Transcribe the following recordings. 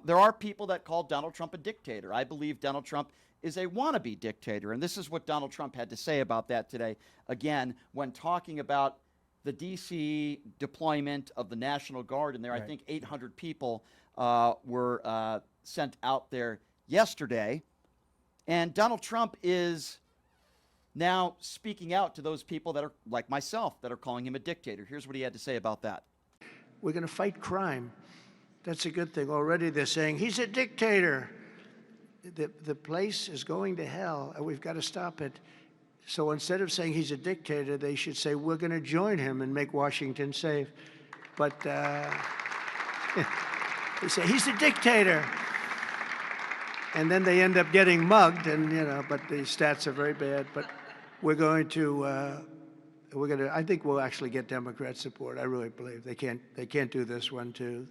there are people that call Donald Trump a dictator. I believe Donald Trump is a wannabe dictator. And this is what Donald Trump had to say about that today. Again, when talking about the D.C. deployment of the National Guard in there, I think 800 people were sent out there yesterday. And Donald Trump is now speaking out to those people that are like myself that are calling him a dictator. Here's what he had to say about that. We're going to fight crime. That's a good thing. Already they're saying he's a dictator. The place is going to hell, and we've got to stop it. So instead of saying he's a dictator, they should say we're going to join him and make Washington safe. But they say he's a dictator. And then they end up getting mugged, and but the stats are very bad. But we're going to, I think we'll actually get Democrat support. I really believe they can't do this one too.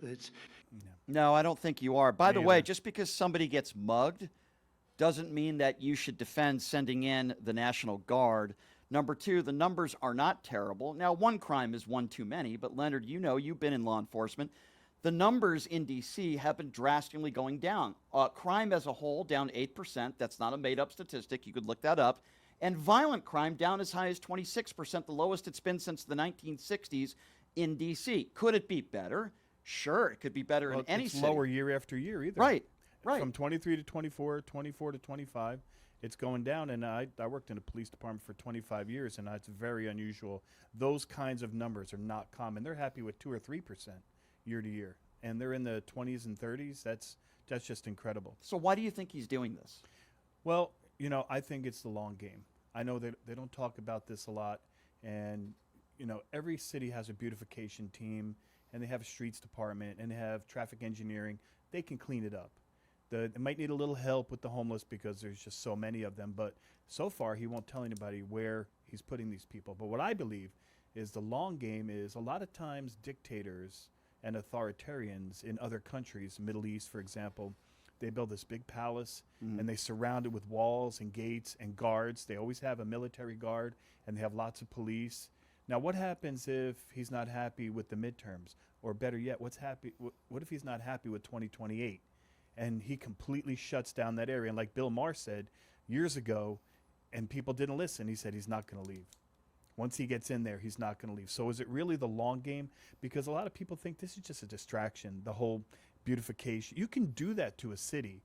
No, I don't think you are. By the way, just because somebody gets mugged doesn't mean that you should defend sending in the National Guard. Number two, the numbers are not terrible. Now, one crime is one too many, but Leonard, you've been in law enforcement. The numbers in D.C. have been drastically going down. Crime as a whole down 8%. That's not a made-up statistic. You could look that up. And violent crime down as high as 26%, the lowest it's been since the 1960s in D.C. Could it be better? Sure, it could be better in any city. It's lower year after year either. Right. From 23 to 24, 24 to 25, it's going down. And I worked in a police department for 25 years, and it's very unusual. Those kinds of numbers are not common. They're happy with 2 or 3% year to year, and they're in the 20s and 30s. That's just incredible. So why do you think he's doing this? Well, I think it's the long game. I know that they don't talk about this a lot, and every city has a beautification team, and they have a streets department, and they have traffic engineering. They can clean it up. They might need a little help with the homeless because there's just so many of them, but so far he won't tell anybody where he's putting these people. But what I believe is the long game is a lot of times dictators and authoritarians in other countries, Middle East, for example, they build this big palace and they surround it with walls and gates and guards. They always have a military guard and they have lots of police. Now, what happens if he's not happy with the midterms? Or better yet, what if he's not happy with 2028? And he completely shuts down that area. And like Bill Maher said years ago, and people didn't listen, he said he's not going to leave. Once he gets in there, he's not going to leave. So is it really the long game? Because a lot of people think this is just a distraction, the whole beautification. You can do that to a city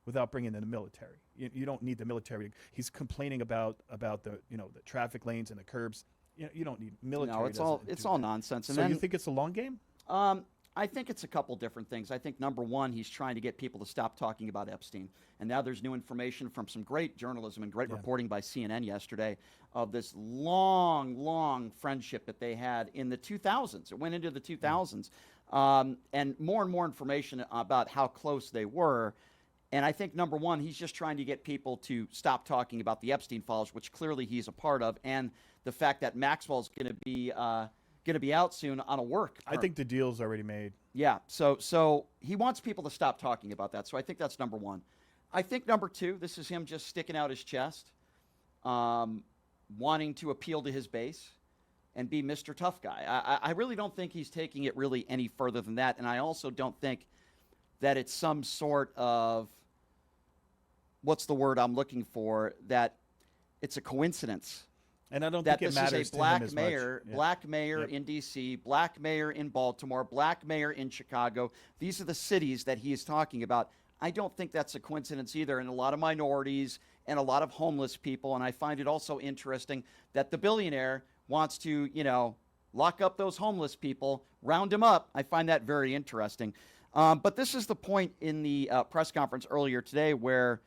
without bringing in the military. You don't need the military. He's complaining about the the traffic lanes and the curbs. You don't need military. No, it's all nonsense. And so then, you think it's a long game? I think it's a couple different things. I think number one, he's trying to get people to stop talking about Epstein. And now there's new information from some great journalism and great reporting by CNN yesterday of this long, long friendship that they had in the 2000s. It went into the 2000s. And more information about how close they were. And I think number one, he's just trying to get people to stop talking about the Epstein files, which clearly he's a part of, and the fact that Maxwell's going to be out soon on a work. I think the deal's already made. Yeah, so he wants people to stop talking about that. So I think that's number one. I think number two, this is him just sticking out his chest, wanting to appeal to his base and be Mr. Tough Guy. I really don't think he's taking it really any further than that, and I also don't think that it's some sort of, what's the word I'm looking for, that it's a coincidence. And I don't that think it this matters is a to black him as mayor, much. black mayor in D.C., black mayor in Baltimore, black mayor in Chicago. These are the cities that he is talking about. I don't think that's a coincidence either. And a lot of minorities and a lot of homeless people. And I find it also interesting that the billionaire wants to, lock up those homeless people, round them up. I find that very interesting. But this is the point in the press conference earlier today where,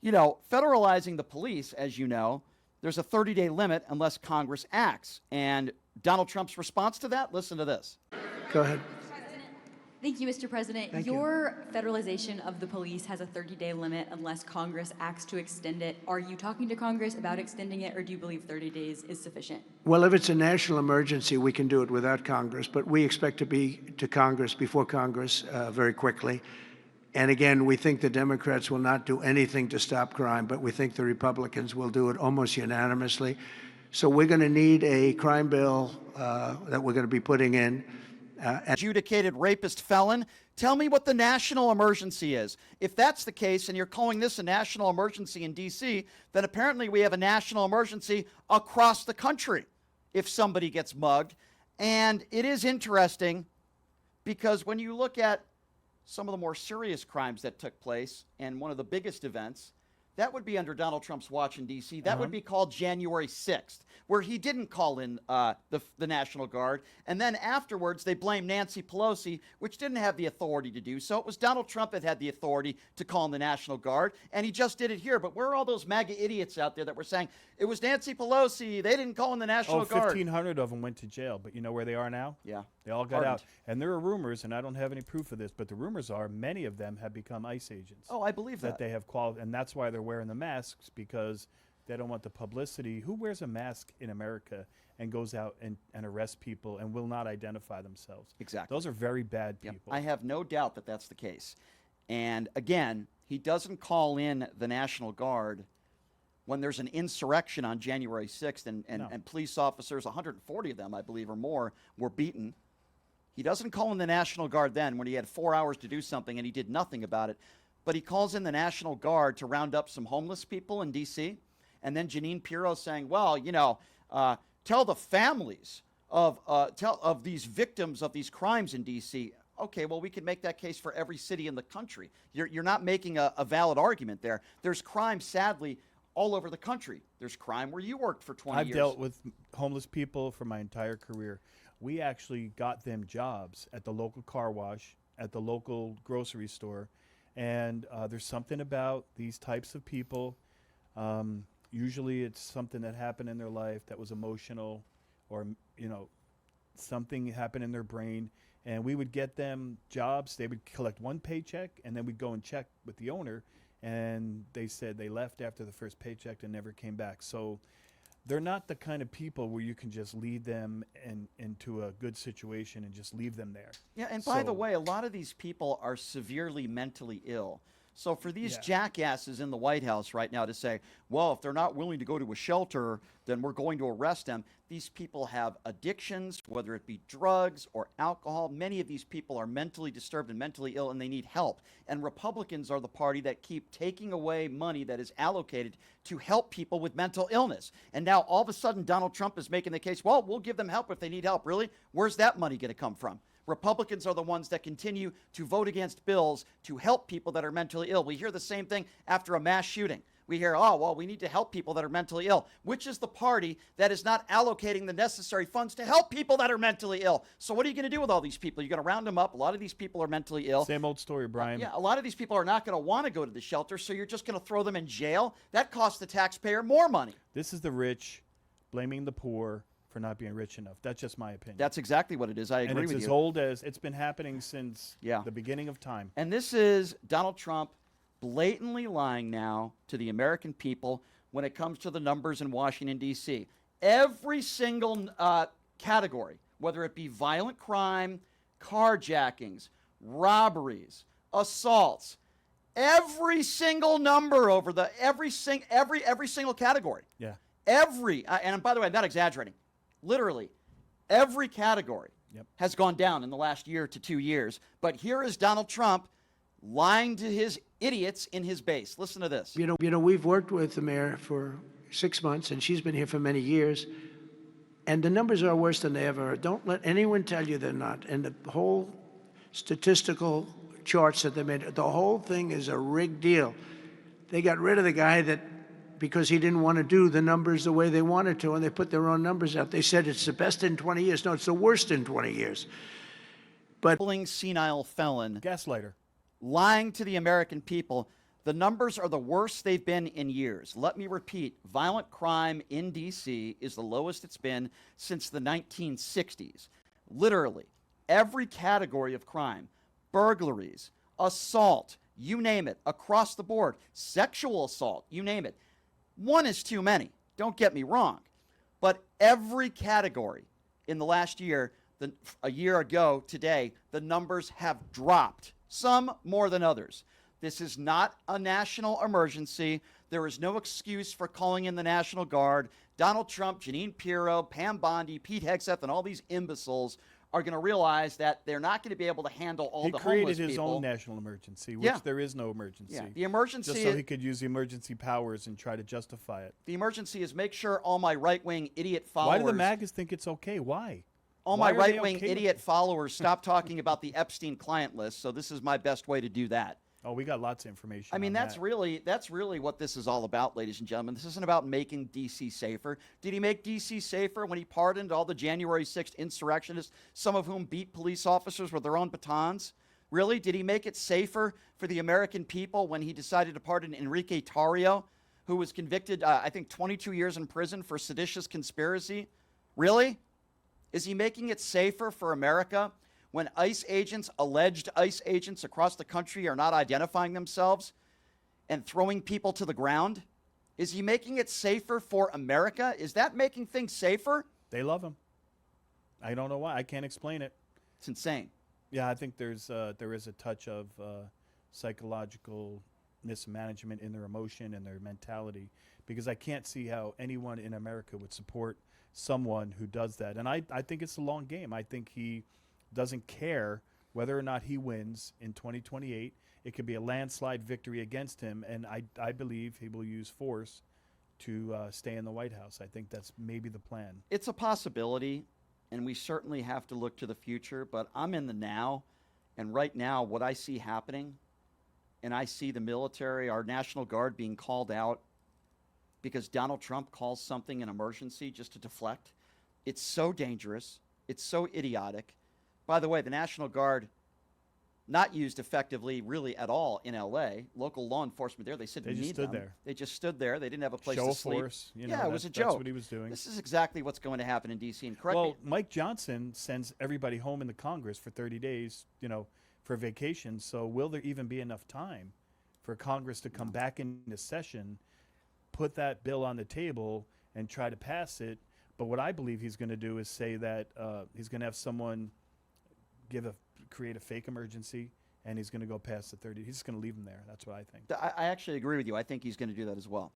federalizing the police, as you know, there's a 30-day limit unless Congress acts. And Donald Trump's response to that, listen to this. Go ahead. Thank you, Mr. President. Thank Your federalization of the police has a 30-day limit unless Congress acts to extend it. Are you talking to Congress about extending it, or do you believe 30 days is sufficient? Well, if it's a national emergency, we can do it without Congress, but we expect to be to Congress before Congress very quickly. And again, we think the Democrats will not do anything to stop crime, but we think the Republicans will do it almost unanimously. So we're going to need a crime bill that we're going to be putting in. adjudicated rapist felon. Tell me what the national emergency is. If that's the case and you're calling this a national emergency in D.C., then apparently we have a national emergency across the country if somebody gets mugged. And it is interesting because when you look at some of the more serious crimes that took place and one of the biggest events, that would be under Donald Trump's watch in D.C. That would be called January 6th, where he didn't call in the National Guard. And then afterwards, they blamed Nancy Pelosi, which didn't have the authority to do so. It was Donald Trump that had the authority to call in the National Guard, and he just did it here. But where are all those MAGA idiots out there that were saying, it was Nancy Pelosi, they didn't call in the National Guard? 1,500 of them went to jail, but you know where they are now? Yeah. They all got out. And there are rumors, and I don't have any proof of this, but the rumors are many of them have become ICE agents. Oh, I believe that. That they have qualified, and that's why they're wearing the masks, because they don't want the publicity. Who wears a mask in America and goes out and arrests people and will not identify themselves? Exactly. Those are very bad Yep. people. I have no doubt that that's the case. And again, he doesn't call in the National Guard when there's an insurrection on January 6th and police officers, 140 of them, I believe, or more, were beaten. He doesn't call in the National Guard then when he had 4 hours to do something and he did nothing about it. But he calls in the National Guard to round up some homeless people in D.C. And then Jeanine Pirro saying, well, you know, tell the families of these victims of these crimes in D.C. Okay, well, we can make that case for every city in the country. You're not making a valid argument there. There's crime, sadly, all over the country. There's crime where you worked for 20 years. I've dealt with homeless people for my entire career. We actually got them jobs at the local car wash, at the local grocery store. And there's something about these types of people. Usually it's something that happened in their life that was emotional, or, you know, something happened in their brain. And we would get them jobs. They would collect one paycheck, and then we'd go and check with the owner. And they said they left after the first paycheck and never came back. So they're not the kind of people where you can just lead them into a good situation and just leave them there. Yeah, and by the way, a lot of these people are severely mentally ill. So for these Yeah. jackasses in the White House right now to say, well, if they're not willing to go to a shelter, then we're going to arrest them. These people have addictions, whether it be drugs or alcohol. Many of these people are mentally disturbed and mentally ill, and they need help. And Republicans are the party that keep taking away money that is allocated to help people with mental illness. And now all of a sudden Donald Trump is making the case, well, we'll give them help if they need help. Really? Where's that money going to come from? Republicans are the ones that continue to vote against bills to help people that are mentally ill. We hear the same thing after a mass shooting. We hear, oh, well, we need to help people that are mentally ill, which is the party that is not allocating the necessary funds to help people that are mentally ill. So what are you going to do with all these people? You're going to round them up. A lot of these people are mentally ill. Same old story, Brian. Yeah, a lot of these people are not going to want to go to the shelter, so you're just going to throw them in jail. That costs the taxpayer more money. This is the rich blaming the poor for not being rich enough. That's just my opinion. That's exactly what it is. I agree and it's with as you. old as it's been happening since Yeah. the beginning of time. And this is Donald Trump blatantly lying now to the American people when it comes to the numbers in Washington, D.C. Every single category, whether it be violent crime, carjackings, robberies, assaults, every single number over the every single category. Yeah. And by the way, I'm not exaggerating. Literally, every category has gone down in the last year to 2 years. But here is Donald Trump lying to his idiots in his base. Listen to this. You know, we've worked with the mayor for 6 months, and she's been here for many years. And the numbers are worse than they ever are. Don't let anyone tell you they're not. And the whole statistical charts that they made, the whole thing is a rigged deal. They got rid of the guy because he didn't want to do the numbers the way they wanted to, and they put their own numbers out. They said it's the best in 20 years. No, it's the worst in 20 years. But Senile felon Gaslighter. lying to the American people. The numbers are the worst they've been in years. Let me repeat, violent crime in D.C. is the lowest it's been since the 1960s. Literally, every category of crime, burglaries, assault, you name it, across the board, sexual assault, you name it. One is too many, don't get me wrong. But every category in the last year, a year ago today, the numbers have dropped, some more than others. This is not a national emergency. There is no excuse for calling in the National Guard. Donald Trump, Jeanine Pirro, Pam Bondi, Pete Hegseth, and all these imbeciles are going to realize that they're not going to be able to handle all He the created homeless his people. own national emergency, which Yeah. there is no emergency. Yeah, the emergency. Just so he could use the emergency powers and try to justify it. The emergency is make sure all my right-wing idiot followers. Why do the MAGAs think it's okay? Why? all Why my are they right-wing okay with idiot it? followers stop talking about the Epstein client list. So this is my best way to do that. Oh, we got lots of information. I mean, on that's that. really what this is all about, ladies and gentlemen. This isn't about making D.C. safer. Did he make D.C. safer when he pardoned all the January 6th insurrectionists, some of whom beat police officers with their own batons? Really? Did he make it safer for the American people when he decided to pardon Enrique Tarrio, who was convicted, I think, 22 years in prison for seditious conspiracy? Really? Is he making it safer for America when ICE agents, alleged ICE agents across the country, are not identifying themselves and throwing people to the ground? Is he making it safer for America? Is that making things safer? They love him. I don't know why. I can't explain it. It's insane. Yeah, I think there is a touch of psychological mismanagement in their emotion and their mentality, because I can't see how anyone in America would support someone who does that. And I think it's a long game. I think he doesn't care whether or not he wins in 2028. It could be a landslide victory against him, and I believe he will use force to stay in the White House. I think that's maybe the plan. It's a possibility, and we certainly have to look to the future, but I'm in the now, and right now what I see happening, and I see the military, our National Guard being called out because Donald Trump calls something an emergency just to deflect. It's so dangerous. It's so idiotic. By the way, the National Guard not used effectively really at all in L.A. Local law enforcement there, they said They we just need stood them. there. They just stood there. They didn't have a place Show to of sleep. force. You know, Yeah, it was a that's joke. what he was doing. This is exactly what's going to happen in D.C. And correct Well, me. Mike Johnson sends everybody home in the Congress for 30 days, for vacation. So will there even be enough time for Congress to come back into session, put that bill on the table, and try to pass it? But what I believe he's going to do is say that he's going to have someone create a fake emergency, and he's going to go past the 30. He's just going to leave them there. That's what I think. I actually agree with you. I think he's going to do that as well.